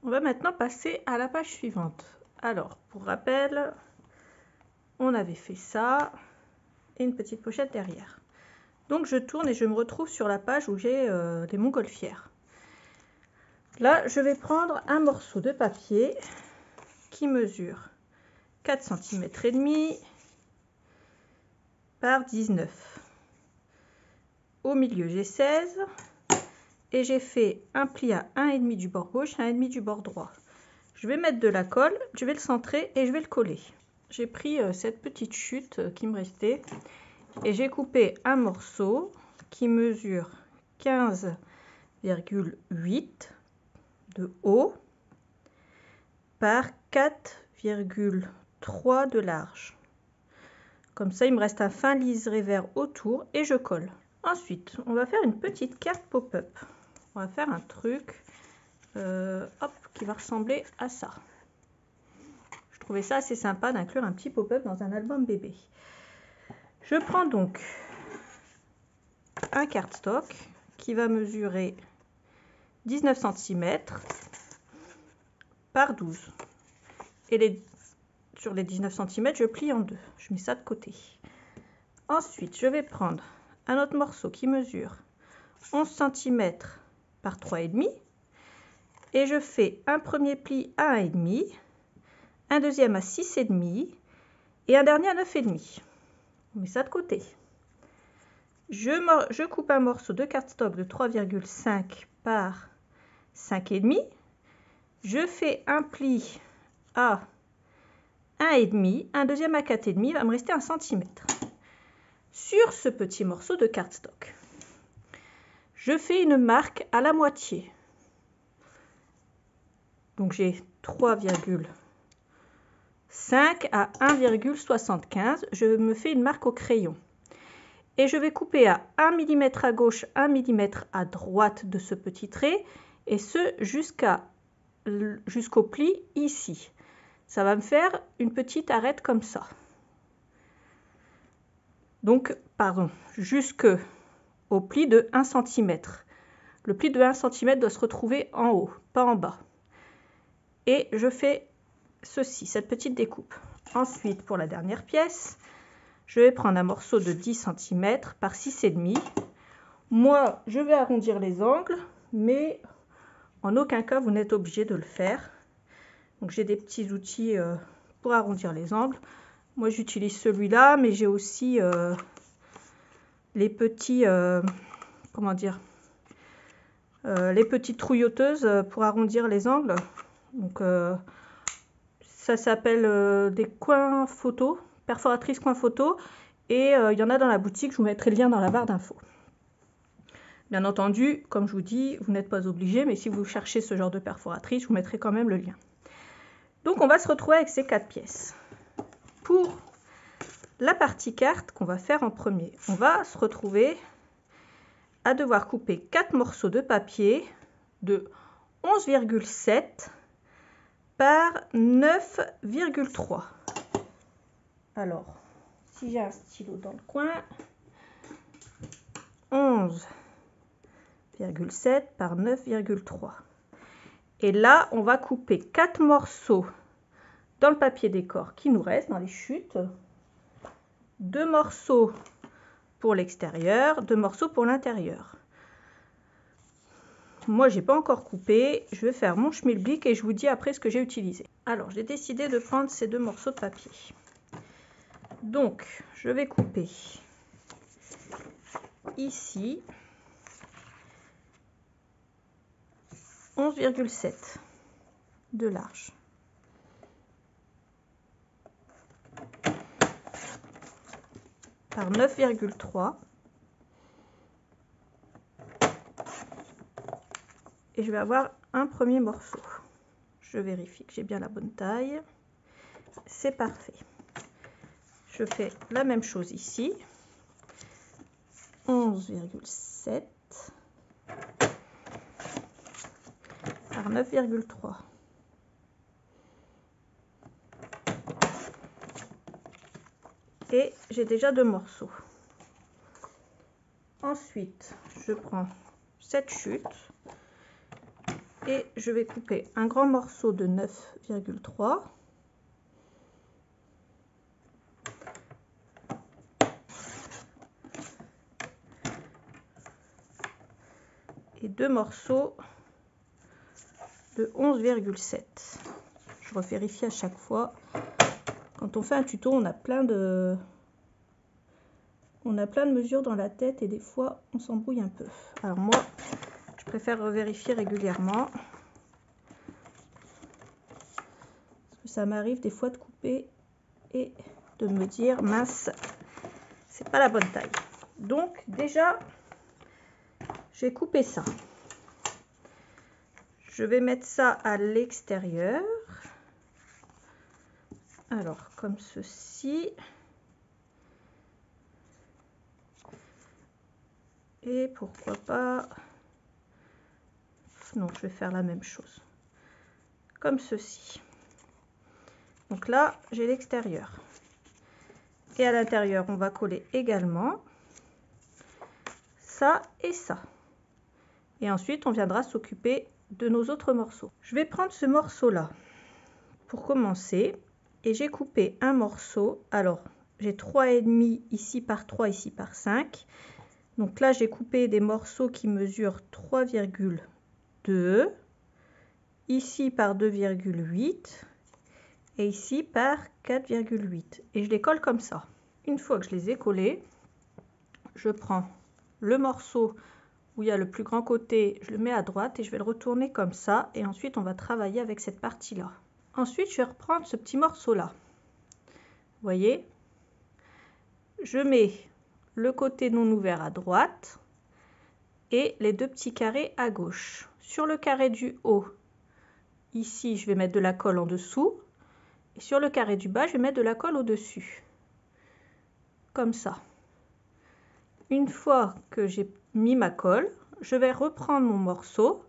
On va maintenant passer à la page suivante. Alors, pour rappel, on avait fait ça et une petite pochette derrière. Donc je tourne et je me retrouve sur la page où j'ai les montgolfières. Là, je vais prendre un morceau de papier qui mesure 4 cm et demi par 19. Au milieu, j'ai 16 et j'ai fait un pli à 1,5 du bord gauche et 1,5 du bord droit. Je vais mettre de la colle, je vais le centrer et je vais le coller. J'ai pris cette petite chute qui me restait et j'ai coupé un morceau qui mesure 15,8 de haut par 4,3 de large. Comme ça, il me reste un fin liseré vert autour et je colle. Ensuite, on va faire une petite carte pop-up. On va faire un truc qui va ressembler à ça. Je trouvais ça assez sympa d'inclure un petit pop-up dans un album bébé. Je prends donc un cardstock qui va mesurer 19 cm par 12. Et sur les 19 cm, je plie en deux. Je mets ça de côté. Ensuite, je vais prendre un autre morceau qui mesure 11 cm par 3,5 et je fais un premier pli à 1,5, un deuxième à 6,5 et un dernier à 9,5. On met ça de côté. Je coupe un morceau de cardstock de 3,5 par 5,5. Je fais un pli à 1,5, un deuxième à 4,5, il va me rester 1 cm. Sur ce petit morceau de cardstock, je fais une marque à la moitié. Donc j'ai 3,5 à 1,75. Je me fais une marque au crayon. Et je vais couper à 1 mm à gauche, 1 mm à droite de ce petit trait, et ce jusqu'au pli ici. Ça va me faire une petite arête comme ça. Donc, pardon, jusqu'au pli de 1 cm. Le pli de 1 cm doit se retrouver en haut, pas en bas. Et je fais ceci, cette petite découpe. Ensuite, pour la dernière pièce, je vais prendre un morceau de 10 cm par 6,5. Moi, je vais arrondir les angles, mais en aucun cas, vous n'êtes obligé de le faire. Donc, j'ai des petits outils pour arrondir les angles. Moi, j'utilise celui-là, mais j'ai aussi les petits, les petites trouilloteuses pour arrondir les angles. Donc, ça s'appelle des coins photo, perforatrices coins photo. Et il y en a dans la boutique, je vous mettrai le lien dans la barre d'infos. Bien entendu, comme je vous dis, vous n'êtes pas obligé, mais si vous cherchez ce genre de perforatrice, je vous mettrai quand même le lien. Donc on va se retrouver avec ces 4 pièces. Pour la partie carte qu'on va faire en premier, on va se retrouver à devoir couper 4 morceaux de papier de 11,7 par 9,3. Alors, si j'ai un stylo dans le coin, 11,7 par 9,3. Et là, on va couper 4 morceaux dans le papier décor qui nous reste, dans les chutes. 2 morceaux pour l'extérieur, 2 morceaux pour l'intérieur. Moi, j'ai pas encore coupé. Je vais faire mon schmilblick et je vous dis après ce que j'ai utilisé. Alors, j'ai décidé de prendre ces 2 morceaux de papier. Donc, je vais couper ici 11,7 de large. Par 9,3. Et je vais avoir un premier morceau. Je vérifie que j'ai bien la bonne taille. C'est parfait. Je fais la même chose ici. 11,7 par 9,3. Et j'ai déjà 2 morceaux. Ensuite, je prends cette chute Et je vais couper un grand morceau de 9,3. Et 2 morceaux de 11,7. Je revérifie à chaque fois. Quand on fait un tuto, on a plein de mesures dans la tête et des fois on s'embrouille un peu. Alors moi, je préfère revérifier régulièrement. Parce que ça m'arrive des fois de couper et de me dire mince, c'est pas la bonne taille. Donc déjà, j'ai coupé ça. Je vais mettre ça à l'extérieur. Alors, comme ceci. Et pourquoi pas... Non, je vais faire la même chose. Comme ceci. Donc là, j'ai l'extérieur. Et à l'intérieur, on va coller également ça et ça. Et ensuite, on viendra s'occuper de nos autres morceaux. Je vais prendre ce morceau-là pour commencer. Et j'ai coupé un morceau. Alors, j'ai 3,5 ici par 3, ici par 5. Donc là, j'ai coupé des morceaux qui mesurent 3,2. Ici par 2,8. Et ici par 4,8. Et je les colle comme ça. Une fois que je les ai collés, je prends le morceau où il y a le plus grand côté, je le mets à droite et je vais le retourner comme ça. Et ensuite, on va travailler avec cette partie-là. Ensuite, je vais reprendre ce petit morceau-là. Vous voyez? Je mets le côté non ouvert à droite et les deux petits carrés à gauche. Sur le carré du haut, ici, je vais mettre de la colle en dessous. Et sur le carré du bas, je vais mettre de la colle au-dessus. Comme ça. Une fois que j'ai mis ma colle, je vais reprendre mon morceau.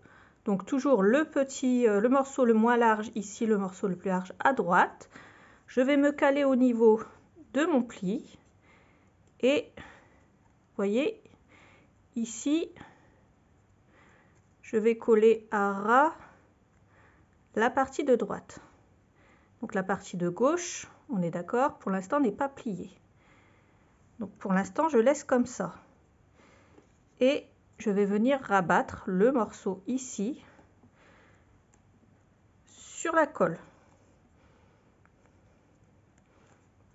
Donc toujours le morceau le moins large ici, le morceau le plus large à droite. Je vais me caler au niveau de mon pli. Et vous voyez, ici, je vais coller à ras la partie de droite. Donc la partie de gauche, on est d'accord, pour l'instant n'est pas pliée. Donc pour l'instant, je laisse comme ça. Et je vais venir rabattre le morceau ici sur la colle.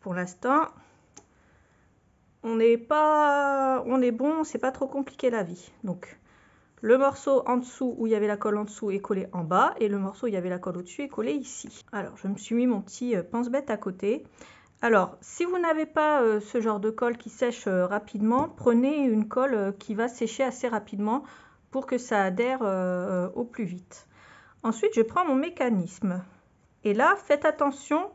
Pour l'instant, on est bon, c'est pas trop compliqué la vie. Donc le morceau en dessous où il y avait la colle en dessous est collé en bas et le morceau où il y avait la colle au-dessus est collé ici. Alors je me suis mis mon petit pense-bête à côté. Alors, si vous n'avez pas ce genre de colle qui sèche rapidement, prenez une colle qui va sécher assez rapidement pour que ça adhère au plus vite. Ensuite, je prends mon mécanisme. Et là, faites attention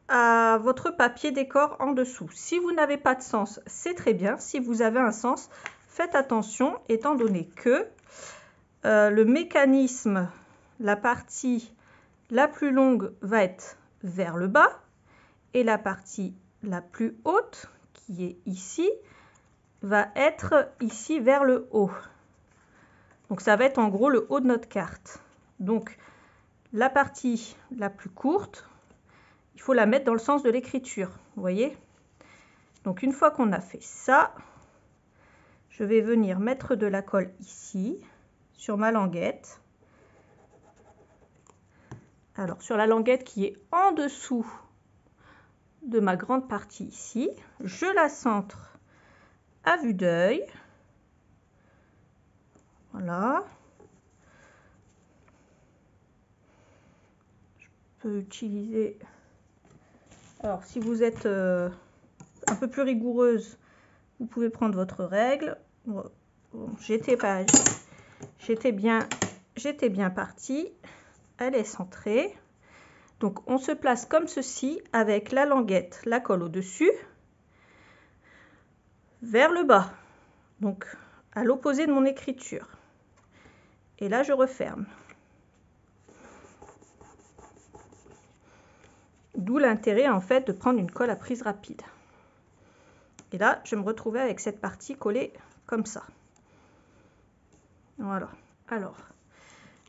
à votre papier décor en dessous. Si vous n'avez pas de sens, c'est très bien. Si vous avez un sens, faites attention, étant donné que le mécanisme, la partie la plus longue va être vers le bas. Et la partie la plus haute, qui est ici, va être ici vers le haut. Donc ça va être en gros le haut de notre carte. Donc la partie la plus courte, il faut la mettre dans le sens de l'écriture. Vous voyez? Donc une fois qu'on a fait ça, je vais venir mettre de la colle ici, sur ma languette. Alors sur la languette qui est en dessous de ma grande partie ici, je la centre à vue d'œil. Voilà. Je peux utiliser... Alors, si vous êtes un peu plus rigoureuse, vous pouvez prendre votre règle. Bon, j'étais bien partie. Elle est centrée. Donc, on se place comme ceci avec la languette, la colle au-dessus, vers le bas. Donc, à l'opposé de mon écriture. Et là, je referme. D'où l'intérêt, en fait, de prendre une colle à prise rapide. Et là, je me retrouvais avec cette partie collée comme ça. Voilà. Alors,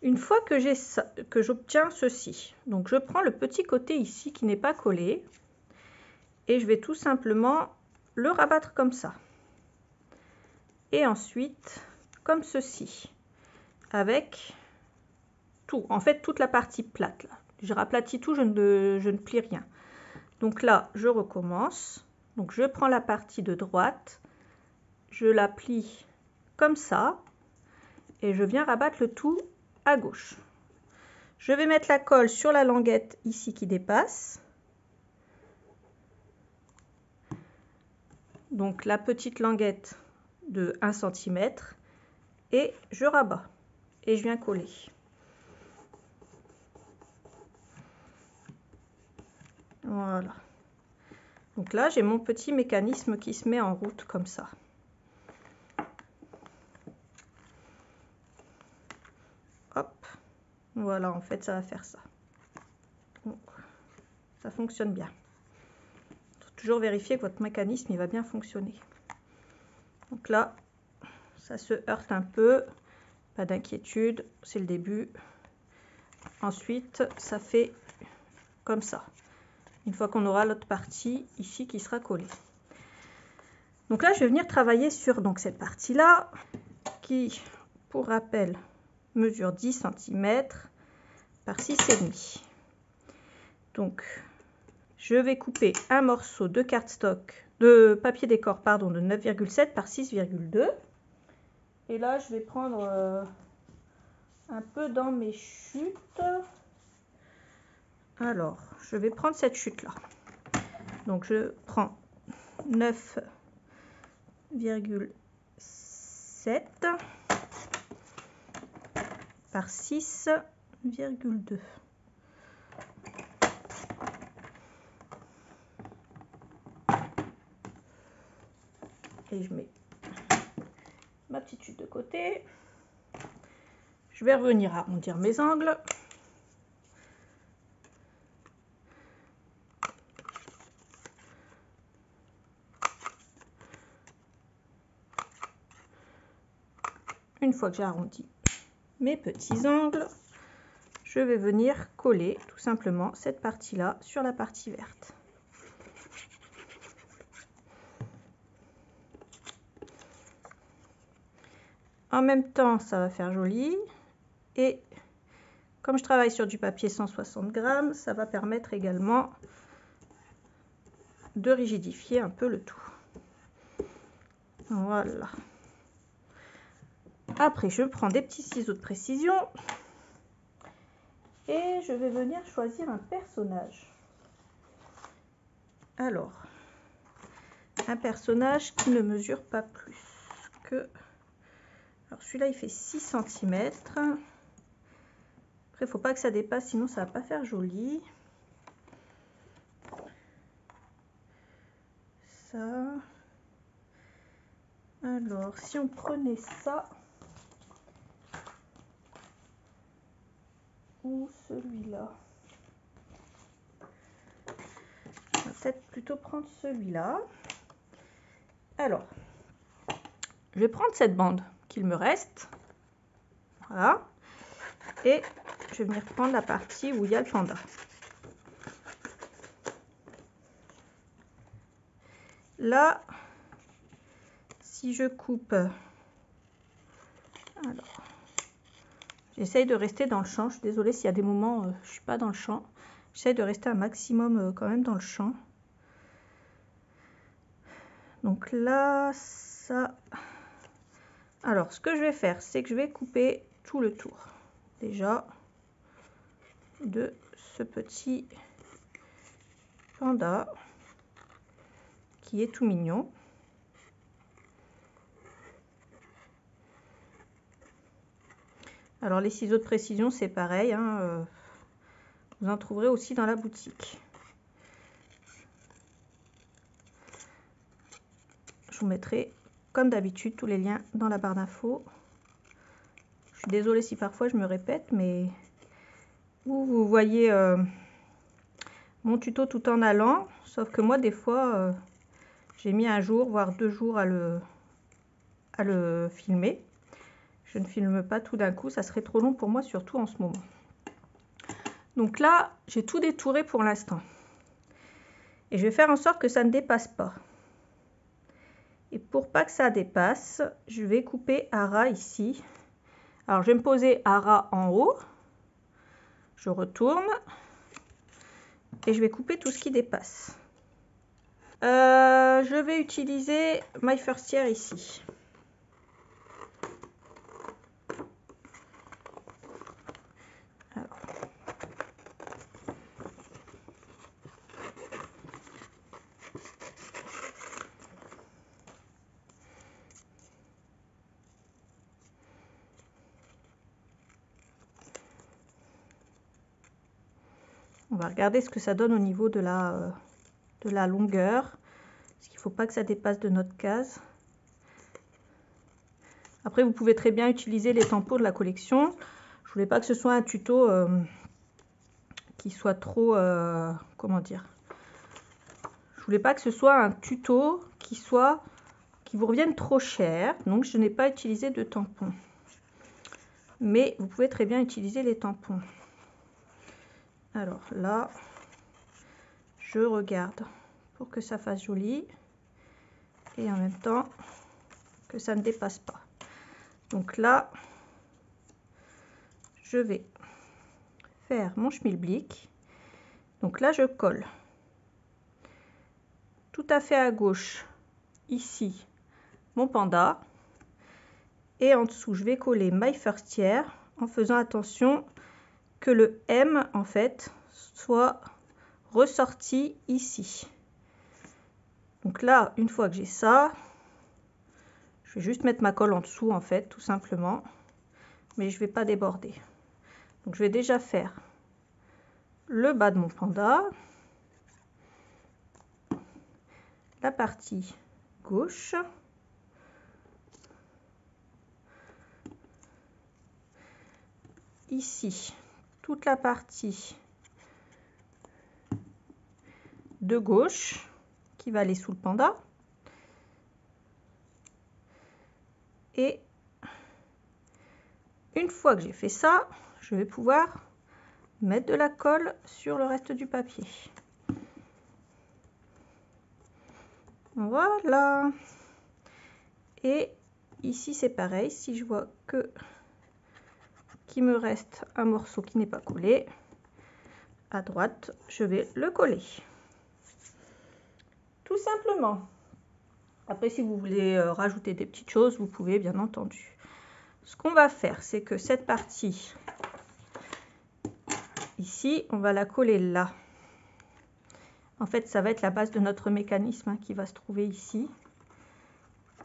Une fois que j'ai ça, que j'obtiens ceci, donc je prends le petit côté ici qui n'est pas collé et je vais tout simplement le rabattre comme ça. Et ensuite, comme ceci, avec tout, en fait toute la partie plate là. Je raplatis tout, je ne plie rien. Donc là, je recommence. Donc je prends la partie de droite, je la plie comme ça et je viens rabattre le tout à gauche. Je vais mettre la colle sur la languette ici qui dépasse. Donc la petite languette de 1 cm et je rabats et je viens coller. Voilà. Donc là, j'ai mon petit mécanisme qui se met en route comme ça. Hop. Voilà, en fait, ça va faire ça. Donc, ça fonctionne bien. Il faut toujours vérifier que votre mécanisme il va bien fonctionner. Donc là, ça se heurte un peu. Pas d'inquiétude, c'est le début. Ensuite, ça fait comme ça. Une fois qu'on aura l'autre partie ici qui sera collée. Donc là, je vais venir travailler sur donc, cette partie-là qui, pour rappel, mesure 10 cm par 6,5. Donc, je vais couper un morceau de cardstock, de papier décor, pardon, de 9,7 par 6,2. Et là, je vais prendre un peu dans mes chutes. Alors, je vais prendre cette chute-là. Donc, je prends 9,7 par 6,2. Et je mets ma petite chute de côté. Je vais revenir arrondir mes angles. Une fois que j'ai arrondi mes petits angles, je vais venir coller tout simplement cette partie-là sur la partie verte. En même temps, ça va faire joli. Et comme je travaille sur du papier 160 grammes, ça va permettre également de rigidifier un peu le tout. Voilà. Après, je prends des petits ciseaux de précision et je vais venir choisir un personnage. Alors, un personnage qui ne mesure pas plus que... Alors celui-là, il fait 6 cm. Après, il ne faut pas que ça dépasse, sinon ça ne va pas faire joli. Ça. Alors, si on prenait ça... ou celui-là. On va peut-être plutôt prendre celui-là. Alors, je vais prendre cette bande qu'il me reste. Voilà. Et je vais venir prendre la partie où il y a le panda. Là, si je coupe... Alors, j'essaye de rester dans le champ. Je suis désolée s'il y a des moments où je ne suis pas dans le champ. J'essaye de rester un maximum quand même dans le champ. Donc là, ça... Alors, ce que je vais faire, c'est que je vais couper tout le tour. Déjà, de ce petit panda qui est tout mignon. Alors, les ciseaux de précision, c'est pareil. Hein, vous en trouverez aussi dans la boutique. Je vous mettrai, comme d'habitude, tous les liens dans la barre d'infos. Je suis désolée si parfois je me répète, mais vous voyez mon tuto tout en allant. Sauf que moi, des fois, j'ai mis un jour, voire 2 jours à le filmer. Je ne filme pas tout d'un coup, ça serait trop long pour moi, surtout en ce moment. Donc là, j'ai tout détouré pour l'instant. Et je vais faire en sorte que ça ne dépasse pas. Et pour pas que ça dépasse, je vais couper à ras ici. Alors je vais me poser à ras en haut. Je retourne. Et je vais couper tout ce qui dépasse. Je vais utiliser My First Year ici. Alors. On va regarder ce que ça donne au niveau de la longueur. Parce qu'il ne faut pas que ça dépasse de notre case. Après, vous pouvez très bien utiliser les tampons de la collection. Je voulais pas que ce soit un tuto qui soit trop... comment dire? Je voulais pas que ce soit un tuto qui vous revienne trop cher. Donc, je n'ai pas utilisé de tampons. Mais vous pouvez très bien utiliser les tampons. Alors là, je regarde pour que ça fasse joli. Et en même temps, que ça ne dépasse pas. Donc là, je vais faire mon schmilblick. Donc là, je colle tout à fait à gauche, ici, mon panda. Et en dessous, je vais coller My First Year en faisant attention que le M, en fait, soit ressorti ici. Donc là, une fois que j'ai ça, je vais juste mettre ma colle en dessous, en fait, tout simplement. Mais je ne vais pas déborder. Donc je vais déjà faire le bas de mon panda, la partie gauche, ici toute la partie de gauche qui va aller sous le panda, et une fois que j'ai fait ça, je vais pouvoir mettre de la colle sur le reste du papier. Voilà. Et ici c'est pareil, si je vois que qu'il me reste un morceau qui n'est pas collé, à droite, je vais le coller. Tout simplement. Après, si vous voulez rajouter des petites choses, vous pouvez, bien entendu. Ce qu'on va faire, c'est que cette partie ici, on va la coller là. En fait, ça va être la base de notre mécanisme qui va se trouver ici.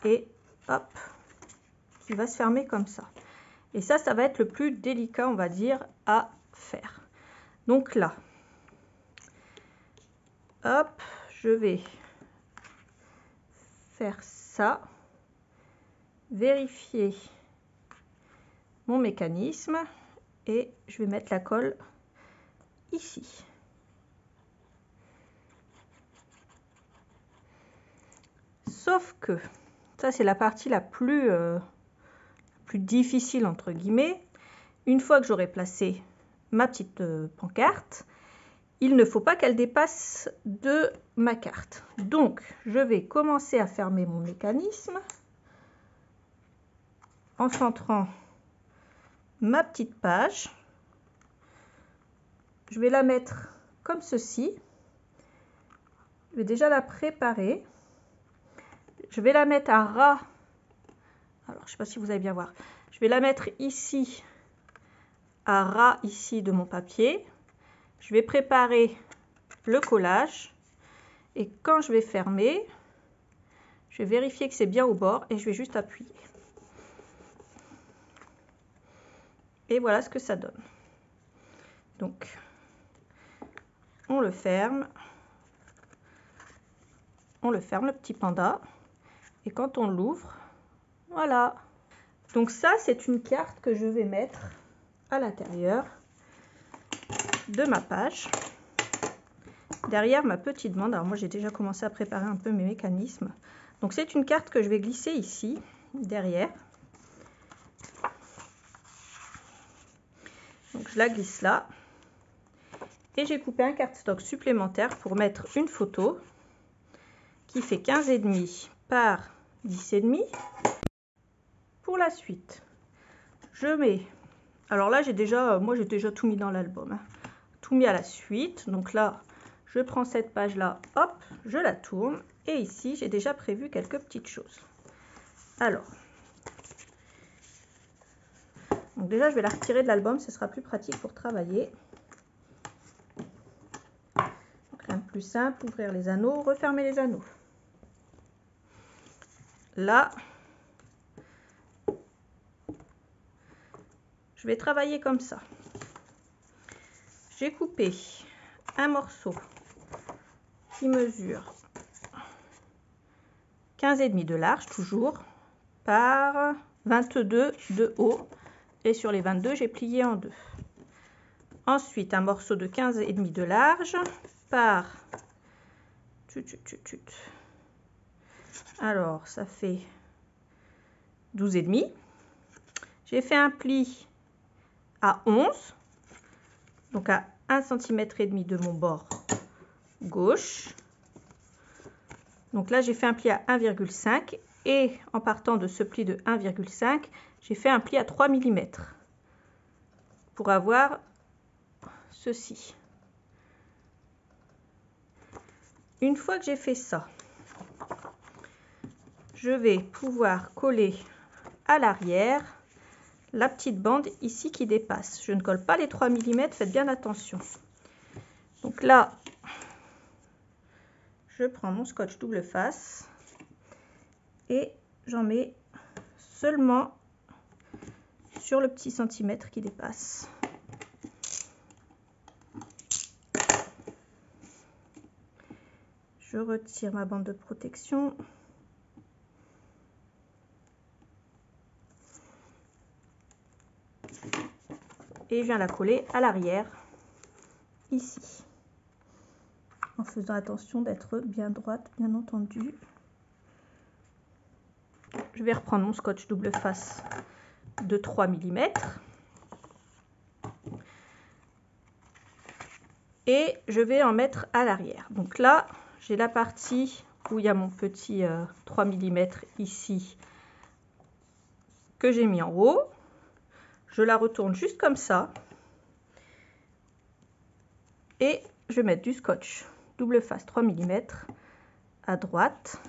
Et hop, qui va se fermer comme ça. Et ça va être le plus délicat, on va dire, à faire. Donc là, hop, je vais faire ça, vérifier mon mécanisme et je vais mettre la colle ici. Sauf que, ça c'est la partie la plus difficile entre guillemets. Une fois que j'aurai placé ma petite pancarte, il ne faut pas qu'elle dépasse de ma carte. Donc, je vais commencer à fermer mon mécanisme en centrant ma petite page. Je vais la mettre comme ceci. Je vais déjà la préparer. Je vais la mettre à ras. Alors, je ne sais pas si vous allez bien voir. Je vais la mettre ici, à ras ici de mon papier. Je vais préparer le collage. Et quand je vais fermer, je vais vérifier que c'est bien au bord et je vais juste appuyer. Et voilà ce que ça donne. Donc, on le ferme. On le ferme, le petit panda. Et quand on l'ouvre, voilà. Donc ça, c'est une carte que je vais mettre à l'intérieur de ma page. Derrière ma petite bande. Alors moi, j'ai déjà commencé à préparer un peu mes mécanismes. Donc c'est une carte que je vais glisser ici, derrière. je la glisse là. Et j'ai coupé un cardstock supplémentaire pour mettre une photo qui fait 15,5 par 10,5. Pour la suite, je mets... Alors là, moi j'ai déjà tout mis dans l'album. Hein. Tout mis à la suite. Donc là, je prends cette page-là, hop, je la tourne. Et ici, j'ai déjà prévu quelques petites choses. Alors, donc déjà, je vais la retirer de l'album. Ce sera plus pratique pour travailler. Rien de plus simple, ouvrir les anneaux, refermer les anneaux. Là, je vais travailler comme ça. J'ai coupé un morceau qui mesure 15,5 de large, toujours, par 22 de haut. Et sur les 22, j'ai plié en deux. Ensuite, un morceau de 15,5 de large par... Alors, ça fait 12,5. J'ai fait un pli à 11, donc à 1,5 cm de mon bord gauche. Donc là, j'ai fait un pli à 1,5 et en partant de ce pli de 1,5, j'ai fait un pli à 3 mm pour avoir ceci. Une fois que j'ai fait ça, je vais pouvoir coller à l'arrière la petite bande ici qui dépasse. Je ne colle pas les 3 mm, faites bien attention. Donc là, je prends mon scotch double face et j'en mets seulement sur le petit centimètre qui dépasse. Je retire ma bande de protection. Et je viens la coller à l'arrière, ici. En faisant attention d'être bien droite, bien entendu. Je vais reprendre mon scotch double face de 3 mm. Et je vais en mettre à l'arrière. Donc là, j'ai la partie où il y a mon petit 3 mm ici que j'ai mis en haut. Je la retourne juste comme ça. Et je vais mettre du scotch double face 3 mm à droite.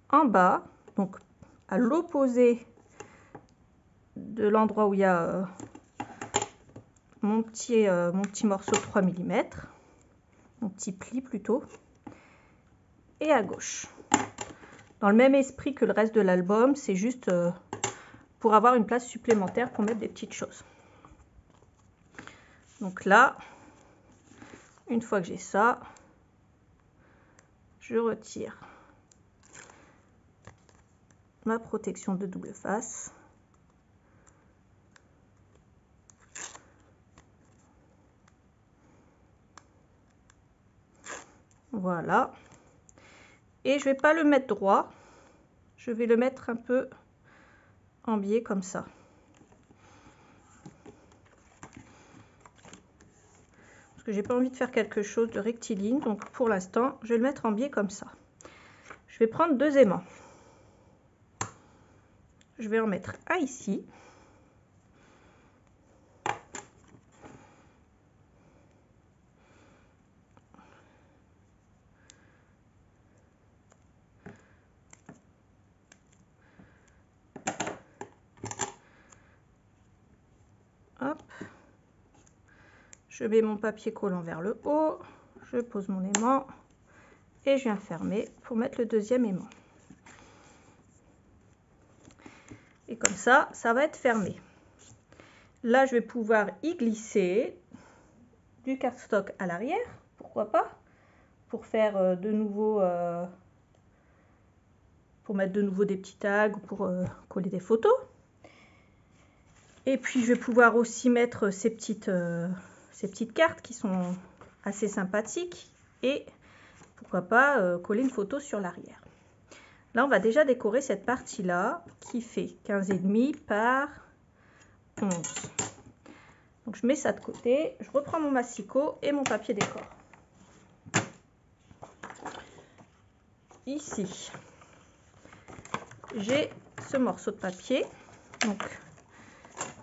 En bas, donc à l'opposé de l'endroit où il y a mon petit morceau de 3 mm, mon petit pli plutôt, et à gauche. Dans le même esprit que le reste de l'album, c'est juste pour avoir une place supplémentaire pour mettre des petites choses. Donc là, une fois que j'ai ça, je retire ma protection de double face. Voilà. Et je vais pas le mettre droit, je vais le mettre un peu en biais comme ça. Parce que j'ai pas envie de faire quelque chose de rectiligne, donc pour l'instant, je vais le mettre en biais comme ça. Je vais prendre deux aimants. Je vais en mettre un ici. Hop. Je mets mon papier collant vers le haut. Je pose mon aimant. Et je viens fermer pour mettre le deuxième aimant. Et comme ça, ça va être fermé. Là, je vais pouvoir y glisser du cardstock à l'arrière, pourquoi pas, pour faire de nouveau, pour mettre de nouveau des petits tags ou pour coller des photos. Et puis, je vais pouvoir aussi mettre ces petites cartes qui sont assez sympathiques et pourquoi pas coller une photo sur l'arrière. Là, on va déjà décorer cette partie-là qui fait 15,5 par 11. Donc, je mets ça de côté. Je reprends mon massicot et mon papier décor. Ici, j'ai ce morceau de papier donc,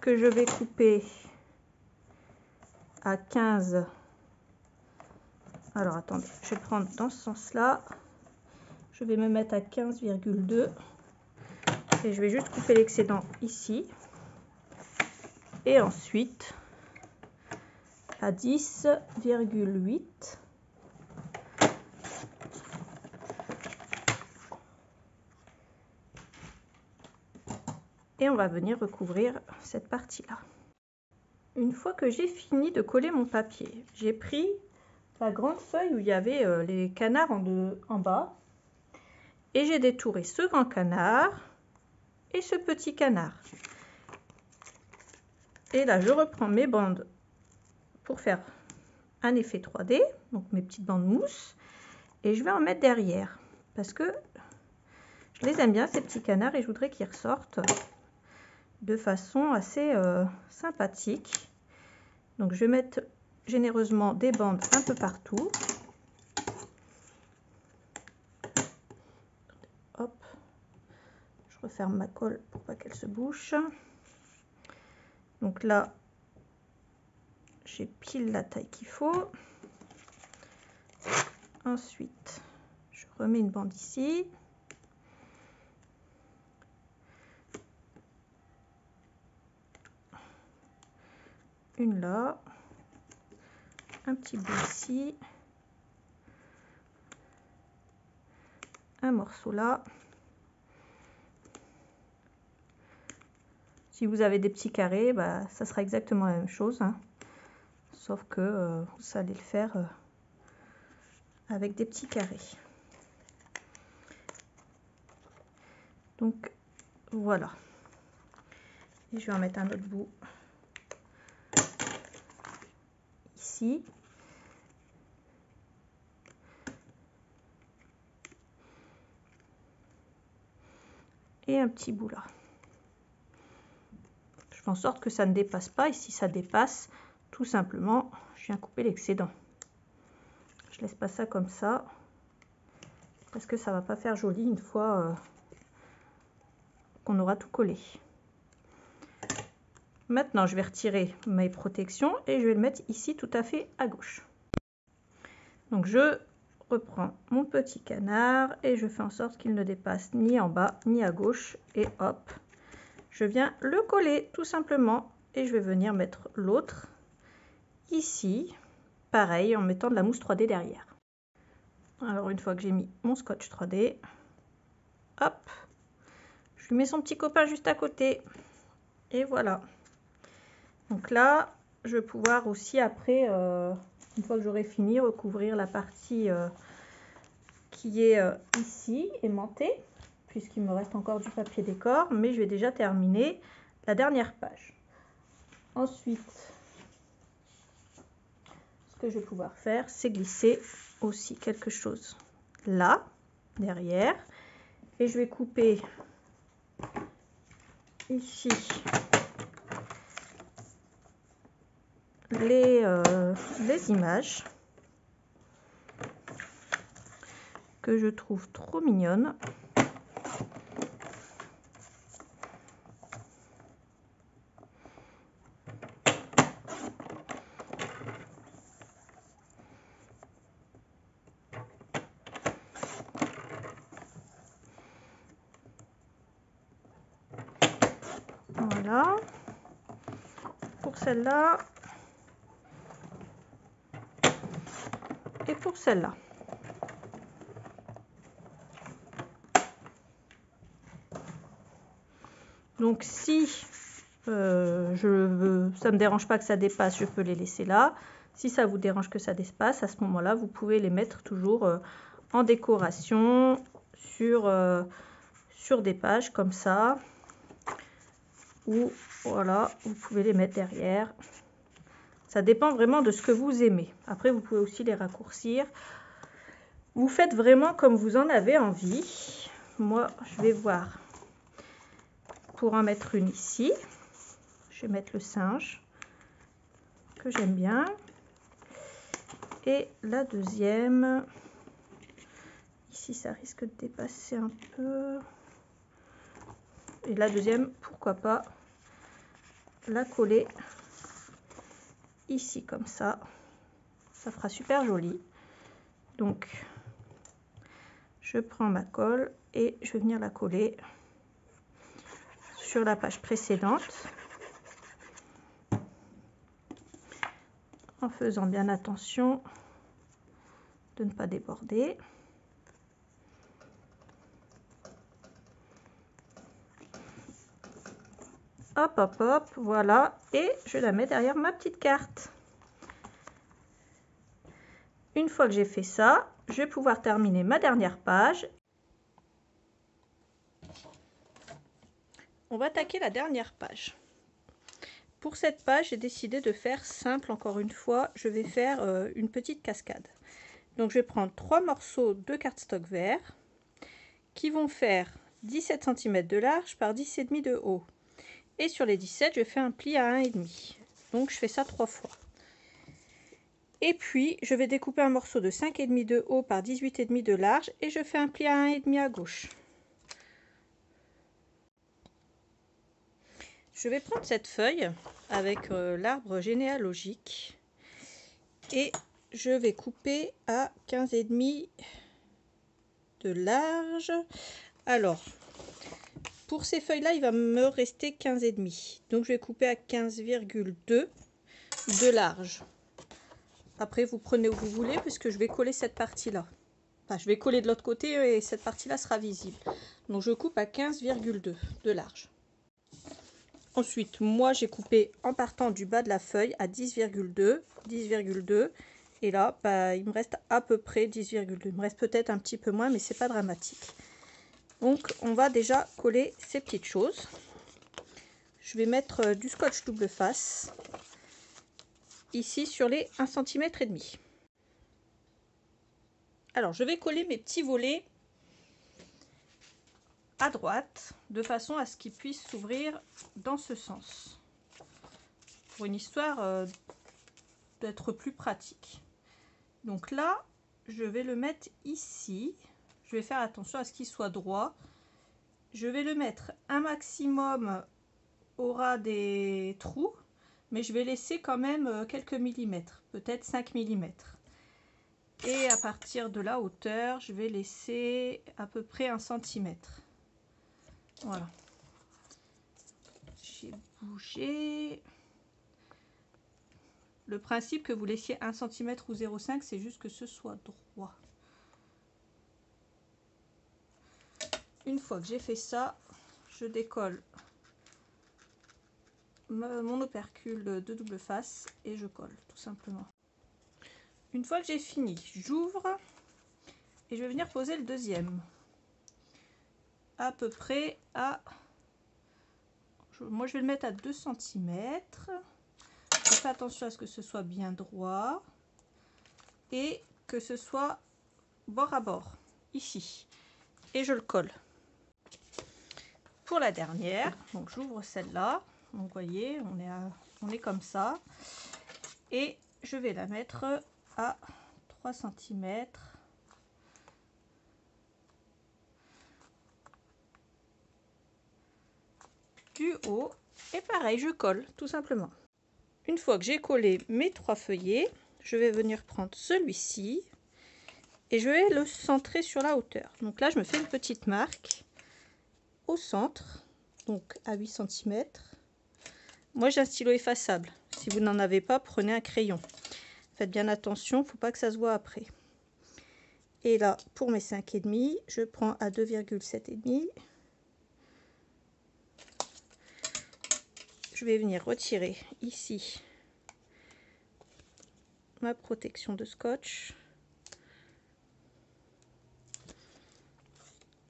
que je vais couper à 15. Alors, attendez, je vais prendre dans ce sens-là. Je vais me mettre à 15,2 et je vais juste couper l'excédent ici. Et ensuite, à 10,8. Et on va venir recouvrir cette partie-là. Une fois que j'ai fini de coller mon papier, j'ai pris la grande feuille où il y avait les canards en bas. Et j'ai détouré ce grand canard et ce petit canard. Et là, je reprends mes bandes pour faire un effet 3D, donc mes petites bandes mousse. Et je vais en mettre derrière parce que je les aime bien, ces petits canards, et je voudrais qu'ils ressortent de façon assez sympathique. Donc, je vais mettre généreusement des bandes un peu partout. Hop, je referme ma colle pour pas qu'elle se bouche. Donc là, j'ai pile la taille qu'il faut. Ensuite, je remets une bande ici. Une là. Un petit bout ici. Un morceau là. Si vous avez des petits carrés, bah, ça sera exactement la même chose, hein. Sauf que vous allez le faire avec des petits carrés. Donc voilà. Et je vais en mettre un autre bout ici. Et un petit bout là. Je fais en sorte que ça ne dépasse pas. Et si ça dépasse, tout simplement, je viens couper l'excédent. Je laisse pas ça comme ça. Parce que ça va pas faire joli une fois qu'on aura tout collé. Maintenant, je vais retirer mes protections et je vais le mettre ici tout à fait à gauche. Donc, je reprends mon petit canard et je fais en sorte qu'il ne dépasse ni en bas ni à gauche. Et hop, je viens le coller tout simplement. Et je vais venir mettre l'autre ici, pareil, en mettant de la mousse 3D derrière. Alors, une fois que j'ai mis mon scotch 3D, hop, je lui mets son petit copain juste à côté. Et voilà. Donc là, je vais pouvoir aussi après, une fois que j'aurai fini, recouvrir la partie qui est ici, aimantée, puisqu'il me reste encore du papier décor, mais je vais déjà terminer la dernière page. Ensuite, ce que je vais pouvoir faire, c'est glisser aussi quelque chose là, derrière, et je vais couper ici les images que je trouve trop mignonnes. Voilà. Pour celle-là. Et pour celle-là. Donc si ça me dérange pas que ça dépasse, je peux les laisser là. Si ça vous dérange que ça dépasse, à ce moment-là, vous pouvez les mettre toujours en décoration sur des pages comme ça. Ou voilà, vous pouvez les mettre derrière. Ça dépend vraiment de ce que vous aimez. Après, vous pouvez aussi les raccourcir. Vous faites vraiment comme vous en avez envie. moi je vais voir pour en mettre une ici. Je vais mettre le singe que j'aime bien. Et la deuxième, ici ça risque de dépasser un peu. Et la deuxième, pourquoi pas la coller ici comme ça fera super joli. Donc je prends ma colle et je vais venir la coller sur la page précédente en faisant bien attention de ne pas déborder. Hop hop hop, voilà, et je la mets derrière ma petite carte. Une fois que j'ai fait ça, je vais pouvoir terminer ma dernière page. On va attaquer la dernière page. Pour cette page, j'ai décidé de faire simple encore une fois. Je vais faire une petite cascade. Donc je vais prendre 3 morceaux de cardstock vert qui vont faire 17 cm de large par 10,5 de haut. Et sur les 17, je fais un pli à 1,5. Donc je fais ça 3 fois. Et puis, je vais découper un morceau de 5,5 de haut par 18,5 de large et je fais un pli à 1,5 à gauche. Je vais prendre cette feuille avec l'arbre généalogique et je vais couper à 15,5 de large. Alors, pour ces feuilles-là, il va me rester 15,5. Donc, je vais couper à 15,2 de large. Après, vous prenez où vous voulez puisque je vais coller cette partie-là. Enfin, je vais coller de l'autre côté et cette partie-là sera visible. Donc, je coupe à 15,2 de large. Ensuite, moi, j'ai coupé en partant du bas de la feuille à 10,2. 10,2. Et là, il me reste à peu près 10,2. Il me reste peut-être un petit peu moins, mais c'est pas dramatique. Donc, on va déjà coller ces petites choses. Je vais mettre du scotch double face ici sur les 1,5 cm. Alors, je vais coller mes petits volets à droite de façon à ce qu'ils puissent s'ouvrir dans ce sens. Pour une histoire d'être plus pratique. Donc là, je vais le mettre ici. Je vais faire attention à ce qu'il soit droit. Je vais le mettre un maximum au ras des trous, mais je vais laisser quand même quelques millimètres, peut-être 5 mm. Et à partir de la hauteur, je vais laisser à peu près 1 cm. Voilà. J'ai bougé. Le principe que vous laissiez 1 cm ou 0,5, c'est juste que ce soit droit. Une fois que j'ai fait ça, je décolle mon opercule de double face et je colle tout simplement. Une fois que j'ai fini, j'ouvre et je vais venir poser le deuxième. À peu près à... Moi je vais le mettre à 2 cm. Je fais attention à ce que ce soit bien droit et que ce soit bord à bord, ici. Et je le colle. Pour la dernière, donc j'ouvre celle-là. Donc vous voyez, on est comme ça. Et je vais la mettre à 3 cm. Du haut. Et pareil, je colle tout simplement. Une fois que j'ai collé mes 3 feuillets, je vais venir prendre celui-ci et je vais le centrer sur la hauteur. Donc là, je me fais une petite marque au centre, donc à 8 cm. Moi, j'ai un stylo effaçable. Si vous n'en avez pas, prenez un crayon. Faites bien attention, il ne faut pas que ça se voit après. Et là, pour mes 5,5, je prends à 2,7,5. Je vais venir retirer ici ma protection de scotch.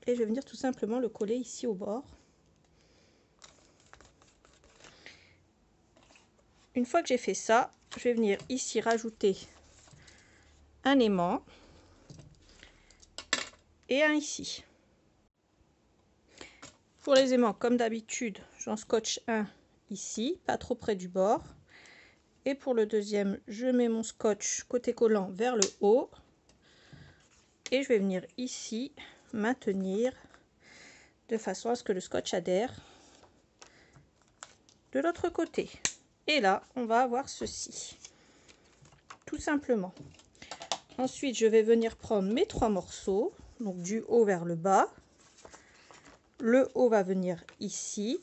Et je vais venir tout simplement le coller ici au bord. Une fois que j'ai fait ça, je vais venir ici rajouter un aimant et un ici. Pour les aimants, comme d'habitude, j'en scotche un ici, pas trop près du bord. Et pour le deuxième, je mets mon scotch côté collant vers le haut. Et je vais venir ici maintenir de façon à ce que le scotch adhère de l'autre côté. Et là, on va avoir ceci, tout simplement. Ensuite, je vais venir prendre mes 3 morceaux, donc du haut vers le bas. Le haut va venir ici,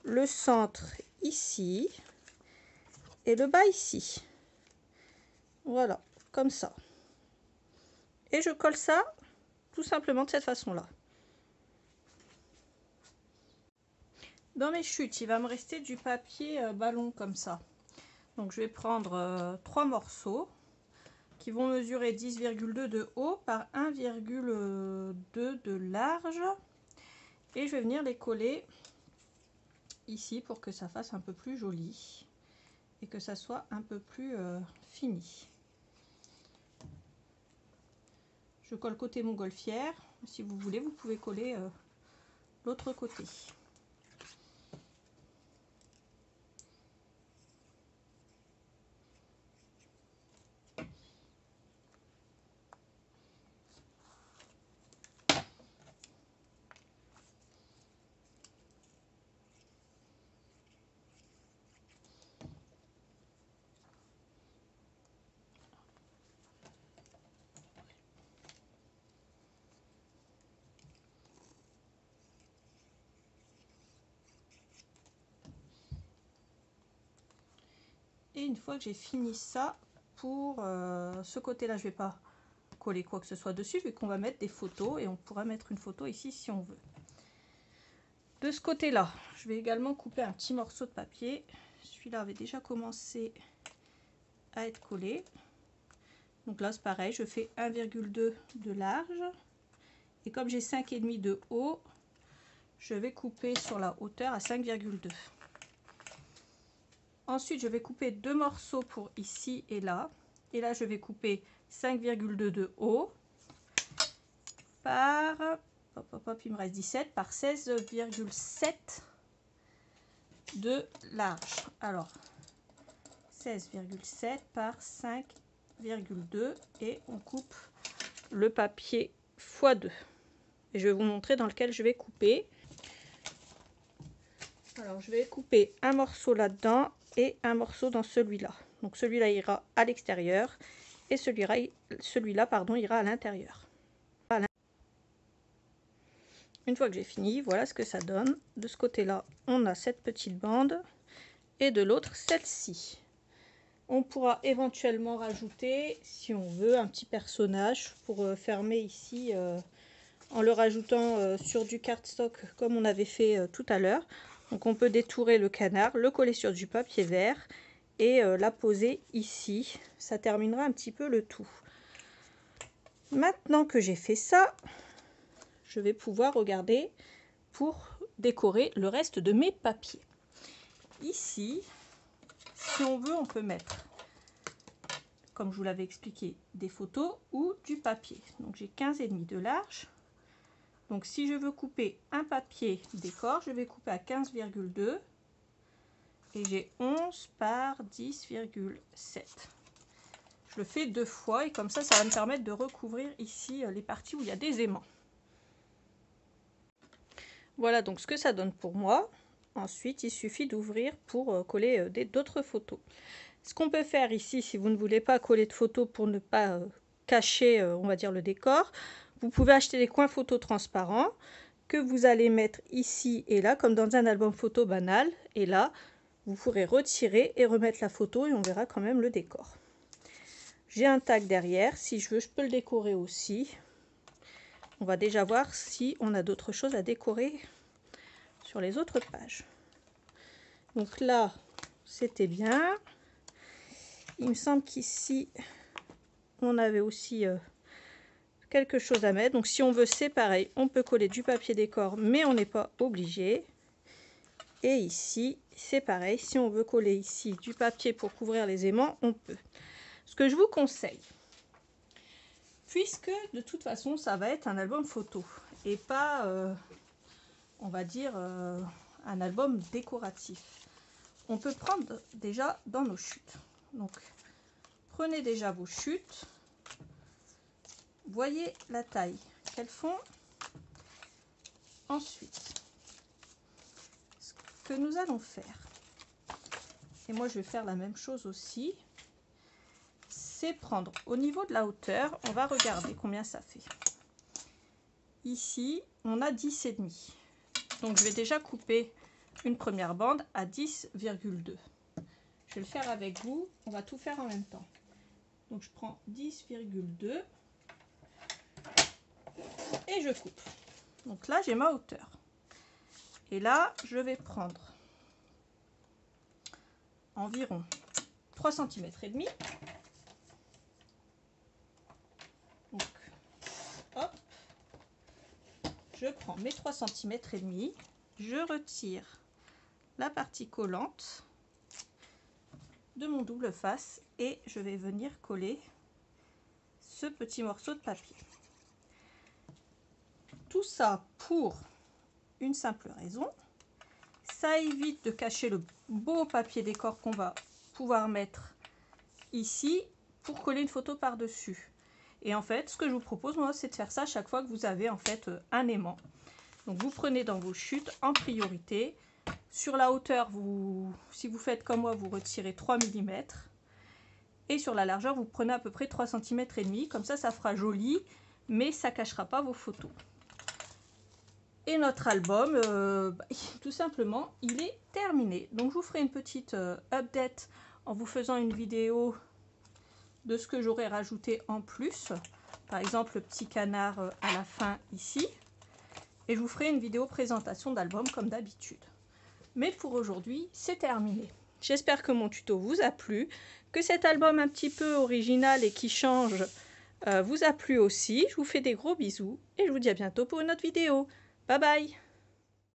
le centre ici et le bas ici. Voilà, comme ça. Et je colle ça tout simplement de cette façon-là. Dans mes chutes, il va me rester du papier ballon comme ça. Donc je vais prendre 3 morceaux qui vont mesurer 10,2 de haut par 1,2 de large. Et je vais venir les coller ici pour que ça fasse un peu plus joli et que ça soit un peu plus fini. Je colle côté montgolfière. Si vous voulez, vous pouvez coller l'autre côté. Et une fois que j'ai fini ça, pour ce côté-là, je ne vais pas coller quoi que ce soit dessus, vu qu'on va mettre des photos et on pourra mettre une photo ici si on veut. De ce côté-là, je vais également couper un petit morceau de papier. Celui-là avait déjà commencé à être collé. Donc là, c'est pareil, je fais 1,2 de large. Et comme j'ai 5,5 de haut, je vais couper sur la hauteur à 5,2. Ensuite, je vais couper 2 morceaux pour ici et là. Et là, je vais couper 5,2 de haut par, il me reste 17, par 16,7 de large. Alors, 16,7 par 5,2 et on coupe le papier x2. Et je vais vous montrer dans lequel je vais couper. Alors, je vais couper un morceau là-dedans et un morceau dans celui-là. Donc celui-là ira à l'extérieur et celui-là pardon, ira à l'intérieur. Une fois que j'ai fini, voilà ce que ça donne. De ce côté-là, on a cette petite bande et de l'autre, celle-ci. On pourra éventuellement rajouter, si on veut, un petit personnage pour fermer ici en le rajoutant sur du cardstock comme on avait fait tout à l'heure. Donc on peut détourer le canard, le coller sur du papier vert et la poser ici. Ça terminera un petit peu le tout. Maintenant que j'ai fait ça, je vais pouvoir regarder pour décorer le reste de mes papiers. Ici, si on veut, on peut mettre, comme je vous l'avais expliqué, des photos ou du papier. Donc j'ai 15,5 de large. Donc si je veux couper un papier décor, je vais couper à 15,2 et j'ai 11 par 10,7. Je le fais 2 fois et comme ça, ça va me permettre de recouvrir ici les parties où il y a des aimants. Voilà donc ce que ça donne pour moi. Ensuite, il suffit d'ouvrir pour coller d'autres photos. Ce qu'on peut faire ici, si vous ne voulez pas coller de photos pour ne pas cacher, on va dire, le décor, vous pouvez acheter des coins photos transparents que vous allez mettre ici et là, comme dans un album photo banal. Et là, vous pourrez retirer et remettre la photo et on verra quand même le décor. J'ai un tag derrière. Si je veux, je peux le décorer aussi. On va déjà voir si on a d'autres choses à décorer sur les autres pages. Donc là, c'était bien. Il me semble qu'ici, on avait aussi quelque chose à mettre. Donc si on veut, c'est pareil. On peut coller du papier décor, mais on n'est pas obligé. Et ici, c'est pareil. Si on veut coller ici du papier pour couvrir les aimants, on peut. Ce que je vous conseille, puisque de toute façon, ça va être un album photo et pas on va dire, un album décoratif. On peut prendre déjà dans nos chutes. Donc, prenez déjà vos chutes. Voyez la taille qu'elles font. Ensuite, ce que nous allons faire, et moi je vais faire la même chose aussi, c'est prendre au niveau de la hauteur, on va regarder combien ça fait. Ici, on a 10,5. Donc je vais déjà couper une première bande à 10,2. Je vais le faire avec vous, on va tout faire en même temps. Donc je prends 10,2 et je coupe. Donc là, j'ai ma hauteur. Et là, je vais prendre environ 3 cm et demi. Donc, hop, je prends mes 3 cm et demi, je retire la partie collante de mon double face et je vais venir coller ce petit morceau de papier. Tout ça pour une simple raison, ça évite de cacher le beau papier décor qu'on va pouvoir mettre ici pour coller une photo par-dessus. Et en fait, ce que je vous propose, moi, c'est de faire ça chaque fois que vous avez en fait un aimant. Donc vous prenez dans vos chutes en priorité. Sur la hauteur, si vous faites comme moi, vous retirez 3 mm. Et sur la largeur, vous prenez à peu près 3 cm et demi. Comme ça, ça fera joli, mais ça ne cachera pas vos photos. Et notre album, tout simplement, il est terminé. Donc je vous ferai une petite update en vous faisant une vidéo de ce que j'aurais rajouté en plus. Par exemple, le petit canard à la fin ici. Et je vous ferai une vidéo présentation d'album comme d'habitude. Mais pour aujourd'hui, c'est terminé. J'espère que mon tuto vous a plu, que cet album un petit peu original et qui change vous a plu aussi. Je vous fais des gros bisous et je vous dis à bientôt pour une autre vidéo. Bye bye!